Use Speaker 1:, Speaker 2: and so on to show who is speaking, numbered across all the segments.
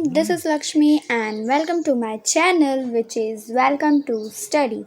Speaker 1: this is Lakshmi and welcome to my channel which is Welcome to Study।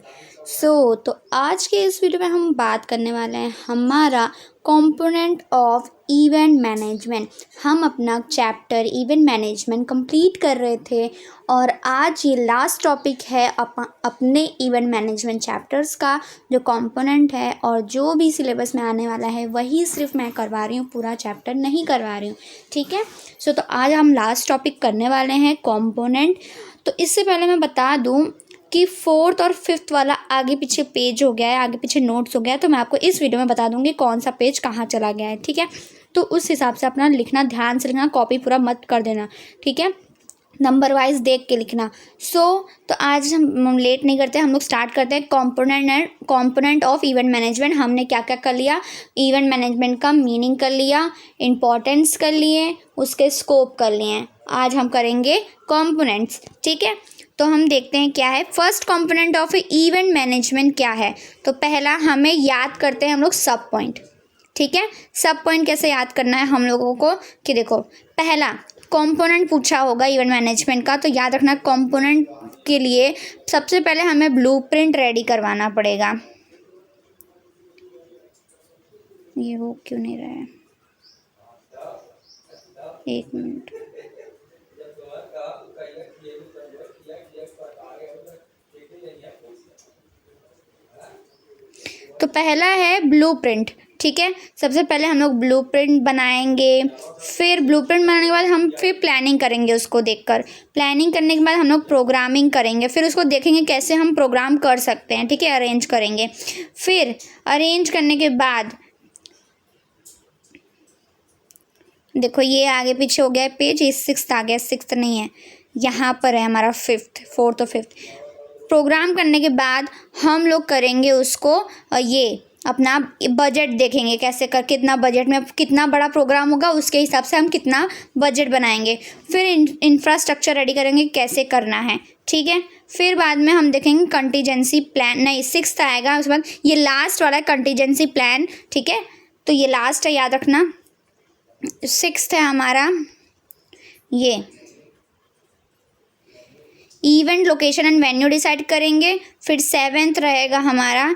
Speaker 1: तो आज के इस video में हम बात करने वाले हैं हमारा कंपोनेंट ऑफ इवेंट मैनेजमेंट। हम अपना चैप्टर इवेंट मैनेजमेंट कंप्लीट कर रहे थे और आज ये लास्ट टॉपिक है अपने इवेंट मैनेजमेंट चैप्टर्स का जो कंपोनेंट है, और जो भी सिलेबस में आने वाला है वही सिर्फ मैं करवा रही हूँ, पूरा चैप्टर नहीं करवा रही हूँ। ठीक है, तो आज हम लास्ट टॉपिक करने वाले हैं कंपोनेंट। तो इससे पहले मैं बता दूँ कि 4th और 5th वाला आगे पीछे पेज हो गया है, आगे पीछे नोट्स हो गया है, तो मैं आपको इस वीडियो में बता दूंगी कौन सा पेज कहाँ चला गया है। ठीक है, तो उस हिसाब से अपना लिखना, ध्यान से लिखना, कॉपी पूरा मत कर देना। ठीक है, नंबर वाइज देख के लिखना। तो आज हम लेट नहीं करते, हम लोग स्टार्ट करते हैं कंपोनेंट ऑफ इवेंट मैनेजमेंट। हमने क्या क्या कर लिया, इवेंट मैनेजमेंट का मीनिंग कर लिया, इम्पोर्टेंस कर लिए, उसके स्कोप कर लिए। आज हम करेंगे कंपोनेंट्स। ठीक है, तो हम देखते हैं क्या है first component of event management क्या है। तो पहला हमें याद करते हैं हम लोग सब पॉइंट। ठीक है, सब पॉइंट कैसे याद करना है हम लोगों को कि देखो, पहला कंपोनेंट पूछा होगा इवेंट मैनेजमेंट का, तो याद रखना कंपोनेंट के लिए सबसे पहले हमें ब्लूप्रिंट रेडी करवाना पड़ेगा। ये हो क्यों नहीं रहा है, एक मिनट। तो पहला है ब्लूप्रिंट। ठीक है, सबसे पहले हम लोग ब्लूप्रिंट बनाएंगे, फिर ब्लूप्रिंट बनाने के बाद हम फिर प्लानिंग करेंगे उसको देखकर। प्लानिंग करने के बाद हम लोग प्रोग्रामिंग करेंगे, फिर उसको देखेंगे कैसे हम प्रोग्राम कर सकते हैं। ठीक है, अरेंज करेंगे। फिर अरेंज करने के बाद देखो ये आगे पीछे हो गया है पेज, ये 6th आ गया, 6th नहीं है, यहाँ पर है हमारा 5th, 4th और 5th। प्रोग्राम करने के बाद हम लोग करेंगे उसको, ये अपना बजट देखेंगे कैसे कर, कितना बजट में कितना बड़ा प्रोग्राम होगा उसके हिसाब से हम कितना बजट बनाएंगे। फिर इंफ्रास्ट्रक्चर रेडी करेंगे कैसे करना है। ठीक है, फिर बाद में हम देखेंगे कंटीजेंसी प्लान, नहीं 6th आएगा, उसके बाद ये लास्ट वाला है कंटीजेंसी प्लान। ठीक है, तो ये लास्ट है, याद रखना। 6th है हमारा ये event location and venue decide करेंगे। फिर 7th रहेगा हमारा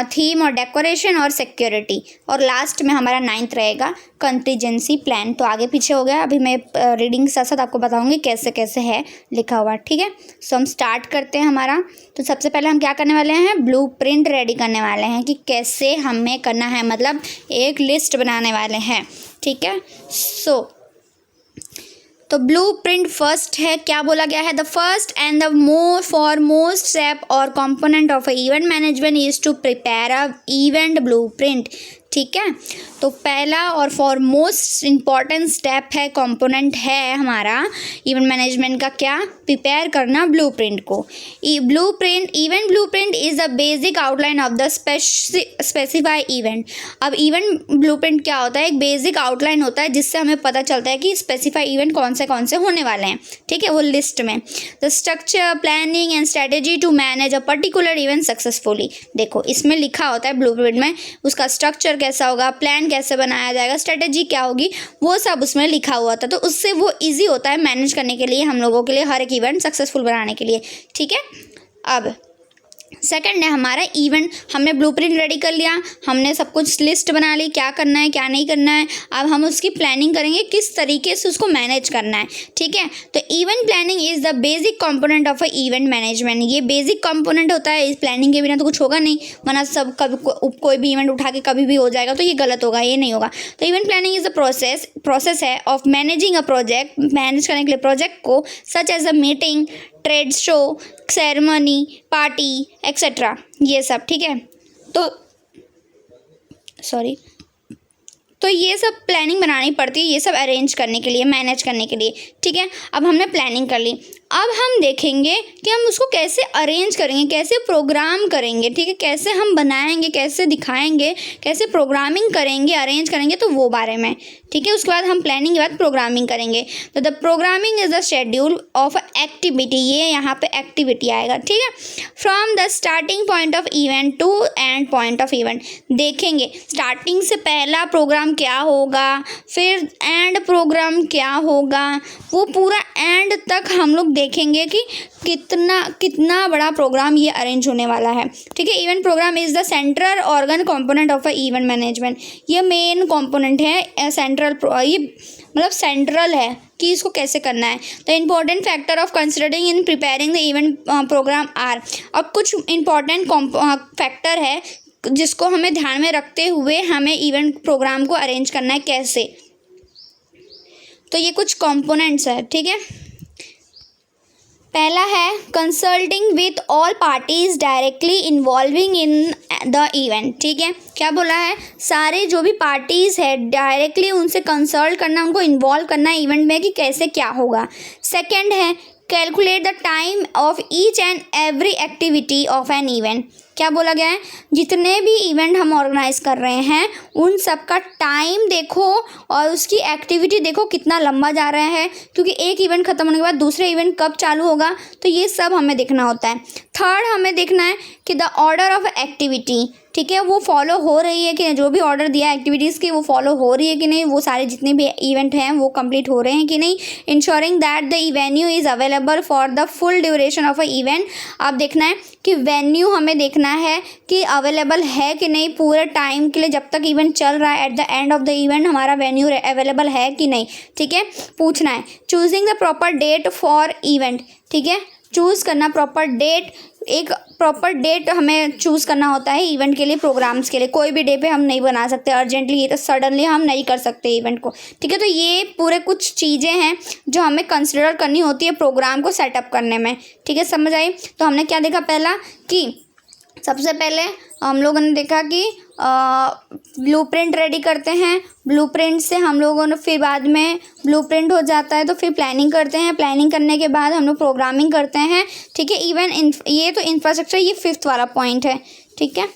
Speaker 1: थीम और डेकोरेशन और सिक्योरिटी, और लास्ट में हमारा 9th रहेगा कंटीजेंसी प्लान। तो आगे पीछे हो गया, अभी मैं रीडिंग के साथ साथ आपको बताऊंगी कैसे कैसे है लिखा हुआ। ठीक है, सो हम स्टार्ट करते हैं हमारा। तो सबसे पहले हम क्या करने वाले हैं, ब्लूप्रिंट रेडी करने वाले हैं कि कैसे हमें करना है, मतलब एक लिस्ट बनाने वाले हैं। ठीक है, तो ब्लूप्रिंट फर्स्ट है, क्या बोला गया है, the first and the most step और component of event management is to prepare a event blueprint. ठीक है, तो पहला और फॉरमोस्ट इम्पॉर्टेंट स्टेप है, कंपोनेंट है हमारा इवेंट मैनेजमेंट का, क्या, प्रिपेयर करना ब्लूप्रिंट को। Event blueprint is the basic outline of the specify event. अब इवेंट ब्लूप्रिंट क्या होता है, एक बेसिक आउटलाइन होता है जिससे हमें पता चलता है कि स्पेसिफाई इवेंट कौन से होने वाले हैं। ठीक है, वो लिस्ट में the structure, planning and strategy to manage a particular event successfully. देखो इसमें लिखा होता है ब्लूप्रिंट में, उसका स्ट्रक्चर कैसा होगा, प्लान कैसे बनाया जाएगा, स्ट्रेटेजी क्या होगी, वो सब उसमें लिखा हुआ था। तो उससे वो इजी होता है मैनेज करने के लिए, हम लोगों के लिए, हर एक इवेंट सक्सेसफुल बनाने के लिए। ठीक है, अब सेकंड है हमारा इवेंट। हमने ब्लूप्रिंट रेडी कर लिया, हमने सब कुछ लिस्ट बना ली, क्या करना है क्या नहीं करना है। अब हम उसकी प्लानिंग करेंगे किस तरीके से उसको मैनेज करना है। ठीक है, तो event planning is the basic component of a event management. ये बेसिक कंपोनेंट होता है, इस प्लानिंग के बिना तो कुछ होगा नहीं, वरना सब कोई भी इवेंट उठा के कभी भी हो जाएगा, तो ये गलत होगा, ये नहीं होगा। तो event planning is the process है of managing a project, manage करने के लिए प्रोजेक्ट को, such as a meeting, trade show, ceremony, party etcetera, ये सब। ठीक है, तो ये सब प्लानिंग बनानी पड़ती है, ये सब अरेंज करने के लिए, मैनेज करने के लिए। ठीक है, अब हमने प्लानिंग कर ली, अब हम देखेंगे कि हम उसको कैसे अरेंज करेंगे, कैसे प्रोग्राम करेंगे। ठीक है, कैसे हम बनाएंगे, कैसे दिखाएंगे, कैसे प्रोग्रामिंग करेंगे, अरेंज करेंगे, तो वो बारे में। ठीक है, उसके बाद हम प्लानिंग के बाद प्रोग्रामिंग करेंगे। तो the programming is the schedule of activity, ये यहाँ पे एक्टिविटी आएगा। ठीक है, from the starting point of event to end point of event. देखेंगे स्टार्टिंग से पहला प्रोग्राम प्रोग्राम क्या होगा, फिर एंड प्रोग्राम क्या होगा, वो पूरा एंड तक हम लोग देखेंगे कि कितना बड़ा प्रोग्राम ये अरेंज होने वाला है। ठीक है, event program is the central organ component of a event management. ये मेन कंपोनेंट है, सेंट्रल, ये मतलब सेंट्रल है कि इसको कैसे करना है। The important factor of considering in preparing the event program are. अब कुछ इम्पॉर्टेंट फैक्टर है जिसको हमें ध्यान में रखते हुए हमें इवेंट प्रोग्राम को अरेंज करना है कैसे। तो ये कुछ कंपोनेंट्स है। ठीक है, पहला है consulting with all parties directly involving in the event. ठीक है, क्या बोला है, सारे जो भी पार्टीज़ है डायरेक्टली उनसे कंसल्ट करना, उनको इन्वॉल्व करना है इवेंट में कि कैसे क्या होगा। सेकंड है calculate the time of each and every activity of an event. क्या बोला गया है, जितने भी इवेंट हम ऑर्गेनाइज कर रहे हैं उन सब का टाइम देखो और उसकी एक्टिविटी देखो कितना लंबा जा रहा है, क्योंकि एक इवेंट ख़त्म होने के बाद दूसरा इवेंट कब चालू होगा, तो ये सब हमें देखना होता है। थर्ड हमें देखना है कि द ऑर्डर ऑफ एक्टिविटी, ठीक है, वो फॉलो हो रही है कि नहीं, जो भी ऑर्डर दिया है एक्टिविटीज़ की वो फॉलो हो रही है कि नहीं, वो सारे जितने भी इवेंट हैं वो कंप्लीट हो रहे हैं कि नहीं। Ensuring that the venue is available for the full duration of a event. अब देखना है कि वेन्यू हमें देखना है कि अवेलेबल है कि नहीं पूरे टाइम के लिए, जब तक इवेंट चल रहा है, at the end of the event हमारा वेन्यू अवेलेबल है कि नहीं। ठीक है, पूछना है। Choosing the proper date for event. ठीक है, चूज़ करना प्रॉपर डेट, एक प्रॉपर डेट हमें चूज़ करना होता है इवेंट के लिए, प्रोग्राम्स के लिए। कोई भी डे पे हम नहीं बना सकते अर्जेंटली, ये तो सडनली हम नहीं कर सकते इवेंट को। ठीक है, तो ये पूरे कुछ चीज़ें हैं जो हमें कंसिडर करनी होती है प्रोग्राम को सेटअप करने में। ठीक है, समझ आई। तो हमने क्या देखा, पहला कि सबसे पहले हम लोगों ने देखा कि ब्लूप्रिंट रेडी करते हैं, ब्लूप्रिंट से हम लोगों ने फिर बाद में ब्लूप्रिंट हो जाता है तो फिर प्लानिंग करते हैं, प्लानिंग करने के बाद हम लोग प्रोग्रामिंग करते हैं। ठीक है, ये तो इंफ्रास्ट्रक्चर, ये 5th वाला पॉइंट है। ठीक है,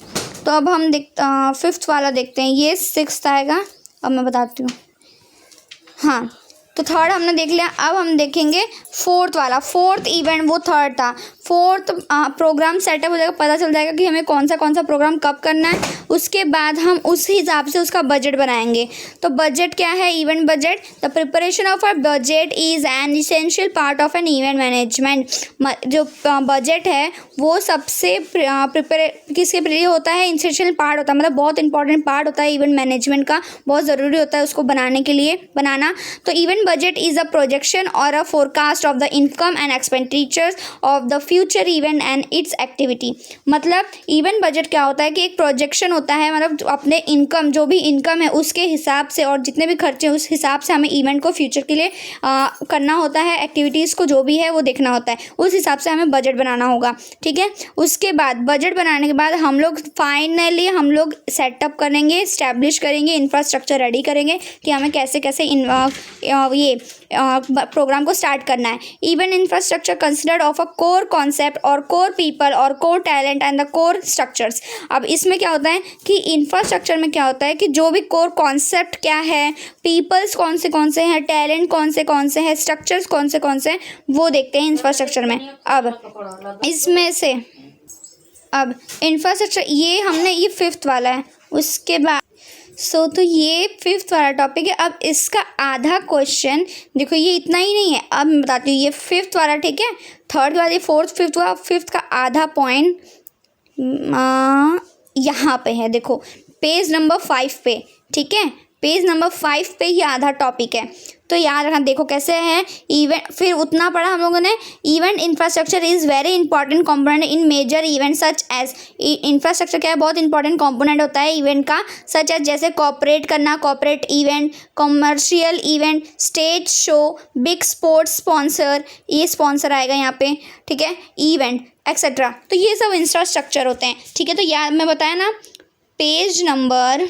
Speaker 1: तो अब हम 5th वाला देखते हैं, ये 6th आएगा। अब मैं बताती हूँ। हाँ, तो थर्ड हमने देख लिया। अब हम देखेंगे 4th वाला। 4th इवेंट वो थर्ड था। 4th प्रोग्राम सेटअप हो जाएगा, पता चल जाएगा कि हमें कौन सा प्रोग्राम कब करना है। उसके बाद हम उस हिसाब से उसका बजट बनाएंगे। तो बजट क्या है, event budget. The preparation of a budget is an essential part of an event management. जो बजट है वो सबसे किसके लिए होता है, इसेंशियल पार्ट होता है, मतलब बहुत इंपॉर्टेंट पार्ट होता है इवेंट मैनेजमेंट का, बहुत ज़रूरी होता है उसको बनाने के लिए बनाना। तो event budget is a projection और a forecast of the income and expenditures of the future event and its activity. मतलब इवेंट बजट क्या होता है कि एक प्रोजेक्शन होता है, मतलब अपने इनकम, जो भी इनकम है उसके हिसाब से और जितने भी खर्चे उस हिसाब से हमें इवेंट को फ्यूचर के लिए करना होता है, एक्टिविटीज़ को जो भी है वो देखना होता है, उस हिसाब से हमें बजट बनाना होगा। ठीक है, उसके बाद बजट बनाने के बाद हम लोग फाइनली हम लोग सेटअप करेंगे, इस्टेब्लिश करेंगे, इंफ्रास्ट्रक्चर रेडी करेंगे कि हमें कैसे कैसे ये प्रोग्राम को स्टार्ट करना है। Event infrastructure considered of a core concept और कोर पीपल और core talent and the core structures. अब इसमें क्या होता है कि इंफ्रास्ट्रक्चर में क्या होता है कि जो भी कोर कॉन्सेप्ट क्या है, पीपल्स कौन से हैं, टैलेंट कौन से हैं, स्ट्रक्चर्स कौन से हैं, वो देखते हैं इंफ्रास्ट्रक्चर में। अब इसमें से अब इंफ्रास्ट्रक्चर ये 5th वाला है। उसके बाद तो ये 5th वाला टॉपिक है। अब इसका आधा क्वेश्चन देखो, ये इतना ही नहीं है, अब मैं बताती हूँ। ये 5th वाला, ठीक है, 3rd वाला, 4th 5th वाला, 5th का आधा पॉइंट यहाँ पे है, देखो पेज नंबर 5 पे। ठीक है, पेज नंबर 5 पे ये आधा टॉपिक है, तो याद रखना। देखो कैसे है इवेंट, फिर उतना पढ़ा हम लोगों ने। Event infrastructure is very important component in major event such as. Infrastructure क्या है, बहुत इंपॉर्टेंट कंपोनेंट होता है इवेंट का, सच एज जैसे कॉर्पोरेट करना, corporate event, commercial event, stage show, big sports sponsor, ये स्पॉन्सर आएगा यहाँ पे। ठीक है, इवेंट एक्सेट्रा, तो ये सब इंफ्रास्ट्रक्चर होते हैं। ठीक है, तो याद मैं बताया ना, पेज नंबर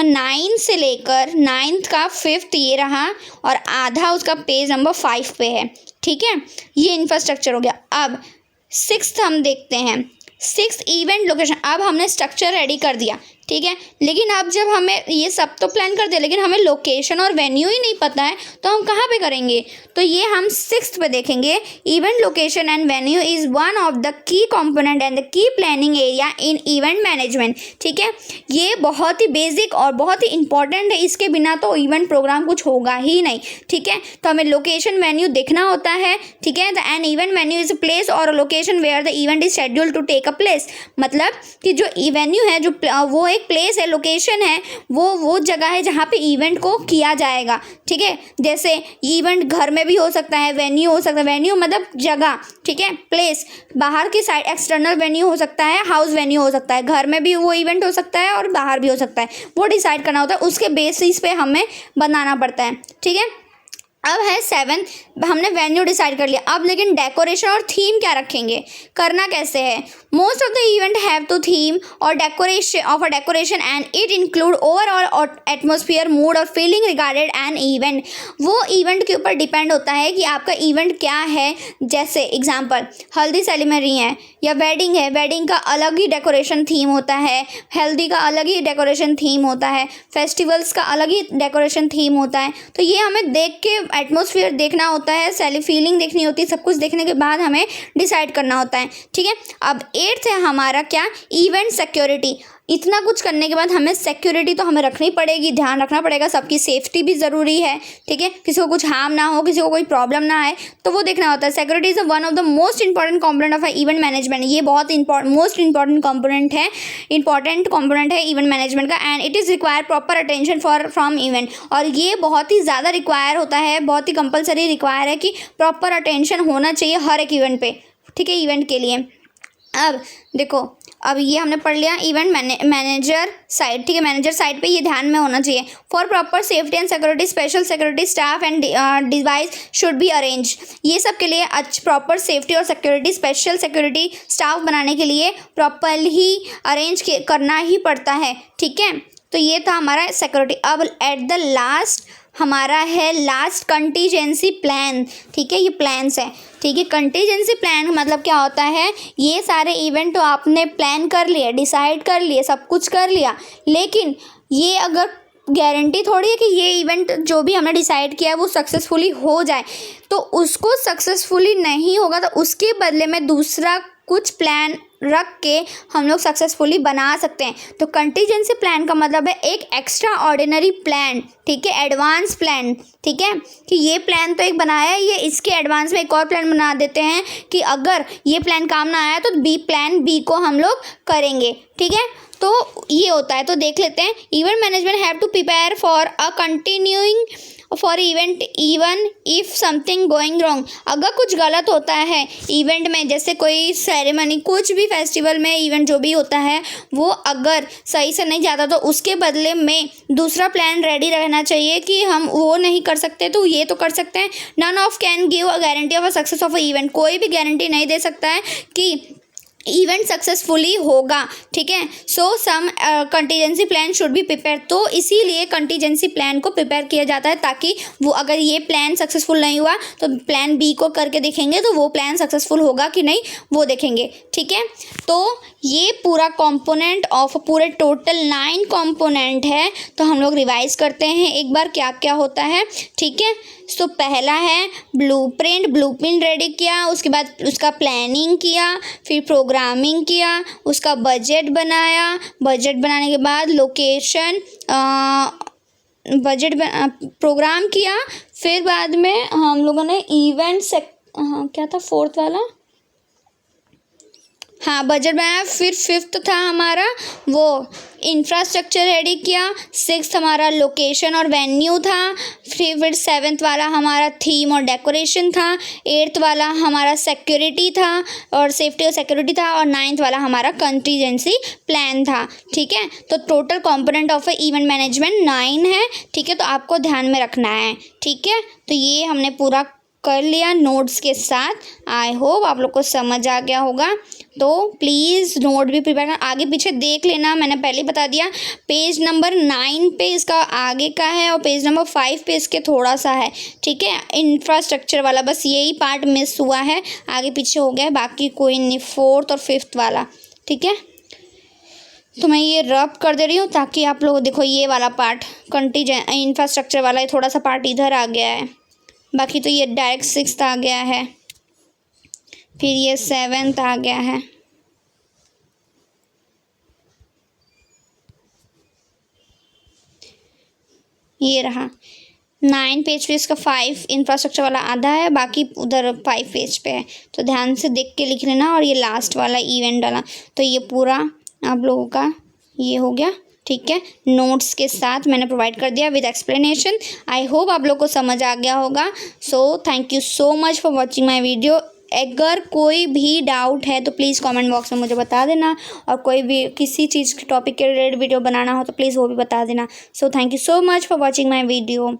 Speaker 1: 9 से लेकर 9th का 5th ये रहा और आधा उसका पेज नंबर 5 पे है। ठीक है, ये इंफ्रास्ट्रक्चर हो गया। अब 6th हम देखते हैं। 6th event location. अब हमने स्ट्रक्चर रेडी कर दिया ठीक है। लेकिन अब जब हमें ये सब तो प्लान कर दिया, लेकिन हमें लोकेशन और वेन्यू ही नहीं पता है, तो हम कहाँ पे करेंगे? तो ये हम 6th पे देखेंगे। Event location and venue is one of the key component and the key planning area in event management. ठीक है, ये बहुत ही बेसिक और बहुत ही इंपॉर्टेंट है, इसके बिना तो इवेंट प्रोग्राम कुछ होगा ही नहीं। ठीक है, तो हमें लोकेशन वेन्यू देखना होता है। ठीक है, the an event venue is a place और location where the event is scheduled to take a place. मतलब कि जो वेन्यू है, जो वो एक प्लेस है, लोकेशन है, वो जगह है जहाँ पे इवेंट को किया जाएगा। ठीक है, जैसे इवेंट घर में भी हो सकता है, वेन्यू हो सकता है, वेन्यू मतलब जगह। ठीक है, प्लेस बाहर की साइड एक्सटर्नल वेन्यू हो सकता है, हाउस वेन्यू हो सकता है, घर में भी वो इवेंट हो सकता है और बाहर भी हो सकता है, वो डिसाइड करना होता है, उसके बेसिस पे हमें बनाना पड़ता है। ठीक है, अब है 7, हमने वेन्यू डिसाइड कर लिया। अब लेकिन डेकोरेशन और थीम क्या रखेंगे, करना कैसे है? Most of the event have to theme और decoration and it include overall atmosphere, mood और फीलिंग रिगार्डेड एन इवेंट। वो इवेंट के ऊपर डिपेंड होता है कि आपका इवेंट क्या है। जैसे एग्जांपल, हल्दी सेरेमनी है या वेडिंग है, वेडिंग का अलग ही डेकोरेशन थीम होता है, हल्दी का अलग ही डेकोरेशन थीम होता है, फेस्टिवल्स का अलग ही डेकोरेशन थीम होता है। तो ये हमें देख के एटमॉस्फेयर देखना होता है, फीलिंग देखनी होती है, सब कुछ देखने के बाद हमें डिसाइड करना होता है। ठीक है, अब 8th है हमारा क्या, इवेंट सिक्योरिटी। इतना कुछ करने के बाद हमें सिक्योरिटी तो हमें रखनी पड़ेगी, ध्यान रखना पड़ेगा, सबकी सेफ्टी भी ज़रूरी है। ठीक है, किसी को कुछ हार्म ना हो, किसी को कोई प्रॉब्लम ना आए, तो वो देखना होता है। Security is one of the most important component of event management. ये बहुत मोस्ट इंपॉर्टेंट कंपोनेंट है इवेंट मैनेजमेंट का, and it is require proper attention from event. और ये बहुत ही ज़्यादा रिक्वायर होता है, बहुत ही कंपलसरी रिक्वायर है कि प्रॉपर अटेंशन होना चाहिए हर एक इवेंट पे। ठीक है, इवेंट के लिए। अब देखो, अब ये हमने पढ़ लिया इवेंट मैनेजर साइड। ठीक है, मैनेजर साइड पे ये ध्यान में होना चाहिए। For proper safety and security, special security staff and device should be arrange. ये सब के लिए प्रॉपर सेफ्टी और सिक्योरिटी, स्पेशल सिक्योरिटी स्टाफ बनाने के लिए प्रॉपर ही अरेंज करना ही पड़ता है। ठीक है, तो ये था हमारा सिक्योरिटी। अब एट द लास्ट हमारा है लास्ट कंटीजेंसी प्लान। ठीक है, ये प्लान्स है। ठीक है, कंटीजेंसी प्लान मतलब क्या होता है, ये सारे इवेंट तो आपने प्लान कर लिए, डिसाइड कर लिए, सब कुछ कर लिया, लेकिन ये अगर गारंटी थोड़ी है कि ये इवेंट जो भी हमने डिसाइड किया है वो सक्सेसफुली हो जाए। तो उसको सक्सेसफुली नहीं होगा तो उसके बदले में दूसरा कुछ प्लान रख के हम लोग सक्सेसफुली बना सकते हैं। तो कंटीजेंसी प्लान का मतलब है एक एक्स्ट्रा ऑर्डिनरी प्लान। ठीक है, एडवांस प्लान। ठीक है, कि ये प्लान तो एक बनाया है, ये इसके एडवांस में एक और प्लान बना देते हैं कि अगर ये प्लान काम ना आया तो प्लान बी को हम लोग करेंगे। ठीक है, तो ये होता है। तो देख लेते हैं, event management have to prepare for a continuing for event even if something going wrong. अगर कुछ गलत होता है इवेंट में, जैसे कोई सेरेमनी, कुछ भी फेस्टिवल में इवेंट जो भी होता है, वो अगर सही से नहीं जाता तो उसके बदले में दूसरा प्लान रेडी रहना चाहिए कि हम वो नहीं कर सकते तो ये तो कर सकते हैं। None of can give a guarantee of a success of a event. कोई भी गारंटी नहीं दे सकता है कि इवेंट सक्सेसफुली होगा। ठीक है, so some contingency plan should be prepare. तो इसीलिए कंटीजेंसी प्लान को प्रिपेयर किया जाता है, ताकि वो अगर ये प्लान सक्सेसफुल नहीं हुआ तो प्लान बी को करके देखेंगे तो वो प्लान सक्सेसफुल होगा कि नहीं वो देखेंगे। ठीक है, तो ये पूरा कंपोनेंट ऑफ पूरे टोटल 9 कंपोनेंट है। तो हम लोग रिवाइज करते हैं एक बार क्या क्या होता है। ठीक है, तो पहला है ब्लूप्रिंट रेडी किया, उसके बाद उसका प्लानिंग किया, फिर प्रोग्रामिंग किया, उसका बजट बनाया, बजट बनाने के बाद लोकेशन प्रोग्राम किया, फिर बाद में हम लोगों ने क्या था 4th वाला, हाँ बजट बनाया, फिर 5th था हमारा वो इंफ्रास्ट्रक्चर रेडी किया, 6th हमारा लोकेशन और वेन्यू था, फिर 7th वाला हमारा थीम और डेकोरेशन था, 8th वाला हमारा सिक्योरिटी था और सेफ्टी और सिक्योरिटी था, और 9th वाला हमारा कंटीजेंसी प्लान था। ठीक है, तो total component of event management 9 है। ठीक है, तो आपको ध्यान में रखना है। ठीक है, तो ये हमने पूरा कर लिया नोट्स के साथ। आई होप आप लोग को समझ आ गया होगा। तो प्लीज़ नोट भी प्रिपेयर करना, आगे पीछे देख लेना, मैंने पहले बता दिया। पेज नंबर 9 पे इसका आगे का है और पेज नंबर 5 पे इसके थोड़ा सा है। ठीक है, इंफ्रास्ट्रक्चर वाला बस यही पार्ट मिस हुआ है, आगे पीछे हो गया है, बाकी कोई नहीं 4th और 5th वाला। ठीक है, तो मैं ये रब कर दे रही हूँ ताकि आप लोग देखो, ये वाला पार्ट कंटीजेंट इंफ्रास्ट्रक्चर वाला, ये थोड़ा सा पार्ट इधर आ गया है, बाकी तो ये डायरेक्ट 6th आ गया है, फिर ये 7th आ गया है, ये रहा 9 पेज पे इसका 5 इंफ्रास्ट्रक्चर वाला आधा है, बाकी उधर 5 पेज पे है, तो ध्यान से देख के लिख लेना। और ये लास्ट वाला इवेंट वाला, तो ये पूरा आप लोगों का ये हो गया, ठीक है, नोट्स के साथ मैंने प्रोवाइड कर दिया विद एक्सप्लेनेशन। आई होप आप लोग को समझ आ गया होगा। So thank you so much for watching my video. अगर कोई भी डाउट है तो प्लीज़ कमेंट बॉक्स में मुझे बता देना, और कोई भी किसी चीज़ के टॉपिक के रिलेटेड वीडियो बनाना हो तो प्लीज़ वो भी बता देना। So thank you so much for watching my video.